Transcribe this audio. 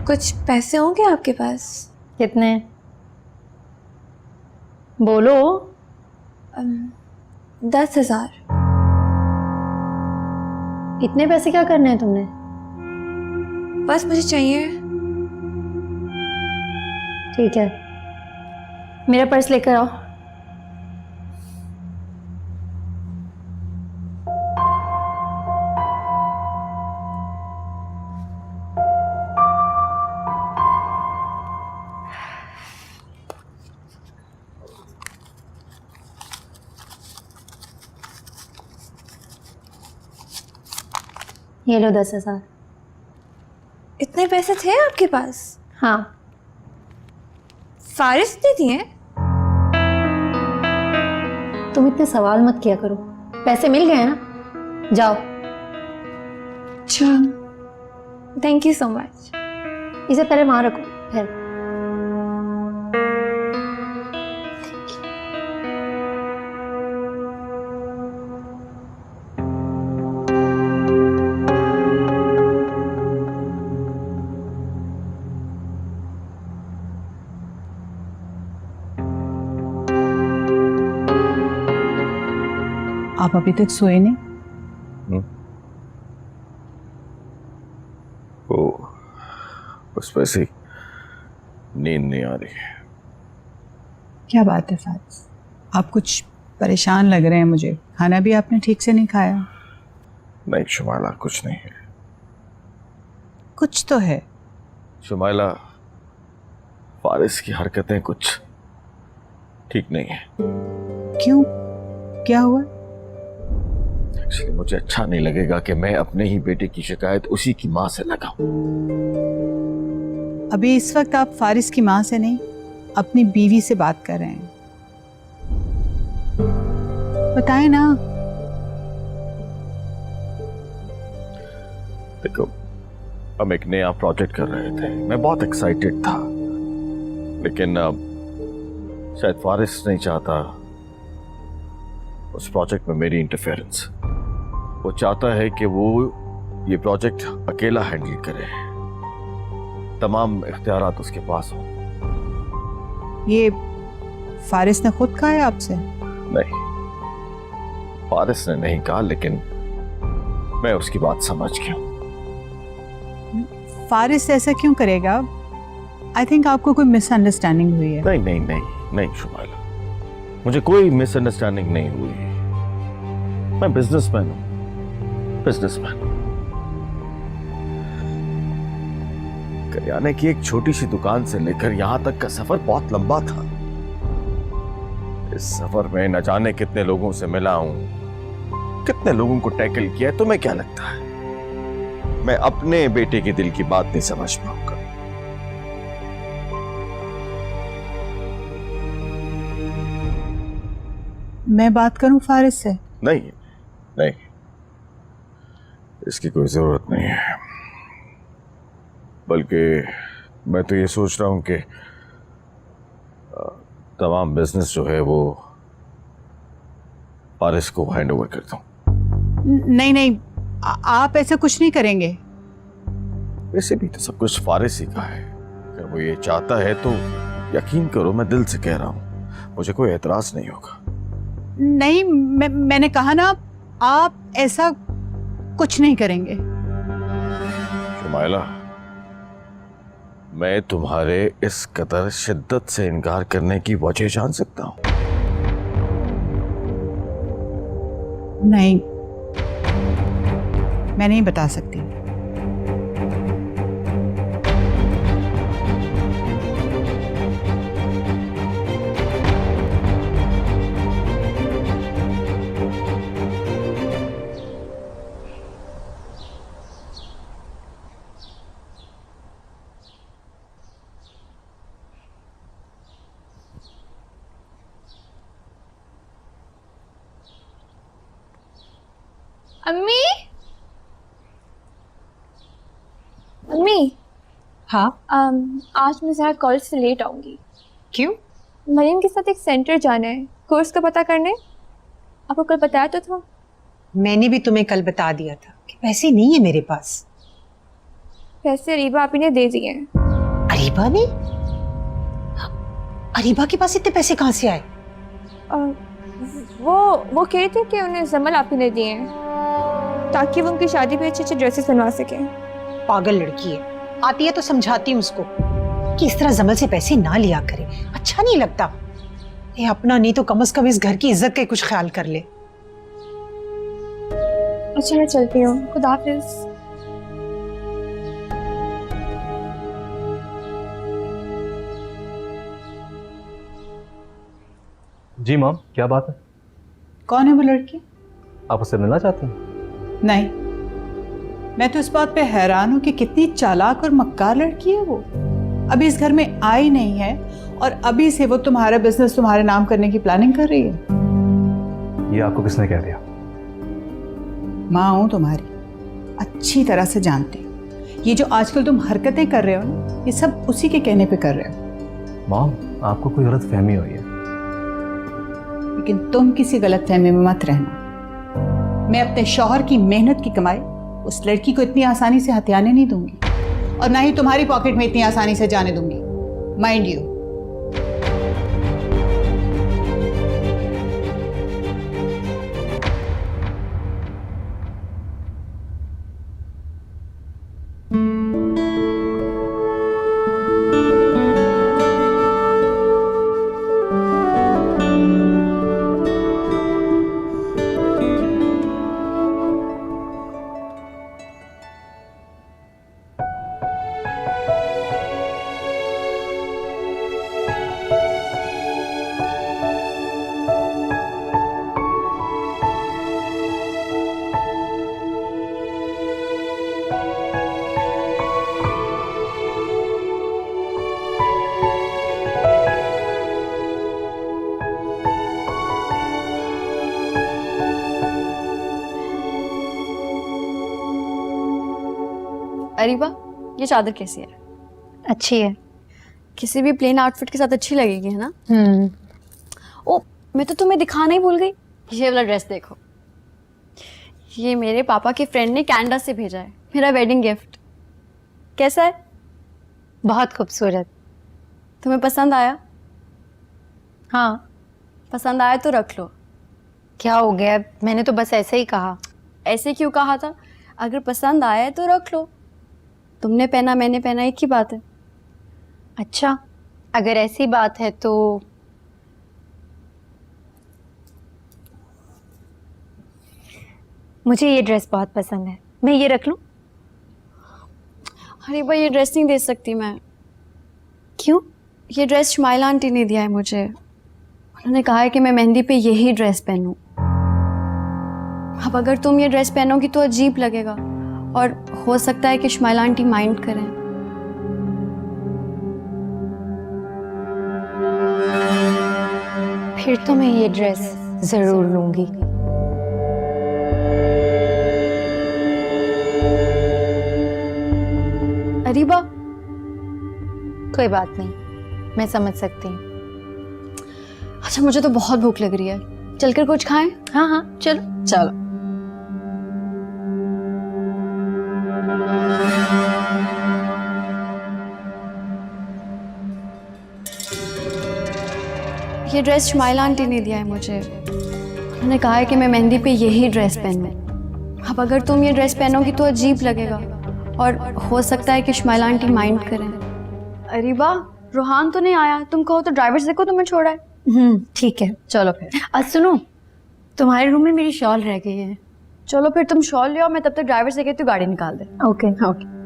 कुछ पैसे होंगे आपके पास? कितने? बोलो। 10,000। इतने पैसे क्या करने हैं तुमने? बस मुझे चाहिए। ठीक है, मेरा पर्स लेकर आओ। ये लो 10,000। इतने पैसे थे आपके पास? हाँ। फारिस ने दिए? तुम इतने सवाल मत किया करो, पैसे मिल गए ना, जाओ। अच्छा, थैंक यू सो मच। इसे पहले वहां रखो, फिर। आप अभी तक सोए नहीं? ओ, बस वैसे ही नींद नहीं आ रही है। क्या बात है फारिस, आप कुछ परेशान लग रहे हैं मुझे। खाना भी आपने ठीक से नहीं खाया। नहीं शुमाइला, कुछ नहीं है। कुछ तो है। शुमाइला, फारिस की हरकतें कुछ ठीक नहीं है। क्यों, क्या हुआ? एक्चुअली मुझे अच्छा नहीं लगेगा कि मैं अपने ही बेटे की शिकायत उसी की माँ से लगाऊं। अभी इस वक्त आप फारिस की माँ से नहीं, अपनी बीवी से बात कर रहे हैं। बताएं ना। देखो, हम एक नया प्रोजेक्ट कर रहे थे, मैं बहुत एक्साइटेड था, लेकिन शायद फारिस नहीं चाहता उस प्रोजेक्ट में मेरी इंटरफेरेंस। वो चाहता है कि वो ये प्रोजेक्ट अकेला हैंडल करे, तमाम इख्तियारात उसके पास हो। ये फारिस ने खुद कहा है आपसे? नहीं, फारिस ने नहीं कहा, लेकिन मैं उसकी बात समझ गया। फारिस ऐसा क्यों करेगा? आई थिंक आपको कोई मिसअंडरस्टैंडिंग हुई है। नहीं नहीं नहीं नहीं शुमाइला, मुझे कोई मिसअंडरस्टैंडिंग नहीं हुई। मैं बिजनेसमैन हूं, बिजनेसमैन। करियाने की एक छोटी सी दुकान से लेकर यहां तक का सफर बहुत लंबा था। इस सफर में न जाने कितने लोगों से मिला हूं, कितने लोगों को टैकल किया है। तुम्हें क्या लगता है मैं अपने बेटे के दिल की बात नहीं समझ पाऊंगा? मैं बात करूं फारिस से? नहीं नहीं, इसकी कोई जरूरत नहीं है। बल्कि मैं तो ये सोच रहा हूं कि तमाम बिजनेस जो है वो फारिस को हैंड ओवर कर दूं। नहीं नहीं, आप ऐसा कुछ नहीं करेंगे। वैसे भी तो सब कुछ फारिस ही का है। अगर वो ये चाहता है तो यकीन करो, मैं दिल से कह रहा हूं, मुझे कोई एतराज नहीं होगा। नहीं, मैंने कहा ना, आप ऐसा कुछ नहीं करेंगे। शुमाइला, मैं तुम्हारे इस कदर शिद्दत से इनकार करने की वजह जान सकता हूं? नहीं, मैं नहीं बता सकती। अम्मी, अम्मी। हाँ? आज मैं जरा कॉलेज से लेट आऊंगी। क्यों? मरीम के साथ एक सेंटर जाना है कोर्स का पता करने। आपको कल बताया तो था। मैंने भी तुम्हें कल बता दिया था कि पैसे नहीं है मेरे पास। पैसे रीबा आपी ने दे दिए हैं। अरीबा ने? अरीबा के पास इतने पैसे कहाँ से आए? अ, वो कह रही थी कि उन्हें जमल आप ही ने दिए हैं ताकि वो उनकी शादी पे अच्छे अच्छे ड्रेसेस बनवा सके। पागल लड़की है, आती है तो समझाती हूँ उसको कि इस तरह जमल से पैसे ना लिया करे, अच्छा नहीं लगता। ये अपना नहीं तो कम से कम इस घर की इज्जत का कुछ ख्याल कर ले। अच्छा मैं चलती हूँ, खुदा हाफिज। जी मॉम, क्या बात है? कौन है वो लड़की? आप उससे मिलना चाहती हैं? नहीं, मैं तो इस बात पे हैरान हूँ कि कितनी चालाक और मक्कार लड़की है वो। अभी इस घर में आई नहीं है और अभी से वो तुम्हारा बिजनेस तुम्हारे नाम करने की प्लानिंग कर रही है। ये आपको किसने कह दिया? माँ हूँ तुम्हारी, अच्छी तरह से जानती हूँ। ये जो आजकल तुम हरकतें कर रहे हो ना, ये सब उसी के कहने पे कर रहे हो। मॉम, आपको कोई गलत फहमी हुई है। लेकिन तुम किसी गलत फहमी में मत रहना। मैं अपने शौहर की मेहनत की कमाई उस लड़की को इतनी आसानी से हथियाने नहीं दूंगी और ना ही तुम्हारी पॉकेट में इतनी आसानी से जाने दूंगी। Mind you. अरीबा, ये चादर कैसी है? अच्छी है। किसी भी प्लेन आउटफिट के साथ अच्छी लगेगी, है ना? ओ, मैं तो तुम्हें दिखाना ही भूल गई। ये वाला ड्रेस देखो, ये मेरे पापा के फ्रेंड ने कनाडा से भेजा है, मेरा वेडिंग गिफ्ट। कैसा है? बहुत खूबसूरत। तुम्हें पसंद आया? हाँ। पसंद आया तो रख लो। क्या हो गया? मैंने तो बस ऐसे ही कहा। ऐसे क्यों कहा था? अगर पसंद आया तो रख लो। तुमने पहना मैंने पहना एक ही बात है। अच्छा, अगर ऐसी बात है तो मुझे ये ड्रेस बहुत पसंद है, मैं ये रख लूं? अरे भाई, ये ड्रेस नहीं दे सकती मैं। क्यों? ये ड्रेस शुमाइला आंटी ने दिया है मुझे। उन्होंने कहा है कि मैं मेहंदी पे यही ड्रेस पहनूं। अब अगर तुम ये ड्रेस पहनोगी तो अजीब लगेगा और हो सकता है कि शुमाइला आंटी माइंड करें। फिर तो मैं ये ड्रेस जरूर लूंगी। अरीबा, कोई बात नहीं, मैं समझ सकती हूँ। अच्छा मुझे तो बहुत भूख लग रही है, चलकर कुछ खाएं? हाँ हाँ, चलो चलो। ये ड्रेस शुमाइला आंटी ने दिया है मुझे। उन्होंने कहा है कि मैं मेहंदी पे यही ड्रेस पहनूं। अब अगर तुम ये ड्रेस पहनोगी तो अजीब लगेगा और हो सकता है कि शुमाइला आंटी माइंड करें। अरीबा, रोहान तो नहीं आया, तुम कहो तो ड्राइवर से को तुम्हें छोड़ा है। ठीक है। चलो फिर। सुनो, तुम्हारे रूम में मेरी शॉल रह गई है। चलो फिर तुम शॉल ले आओ, मैं तब तक ड्राइवर से कहती हूँ गाड़ी निकाल दे। ओके। ओके।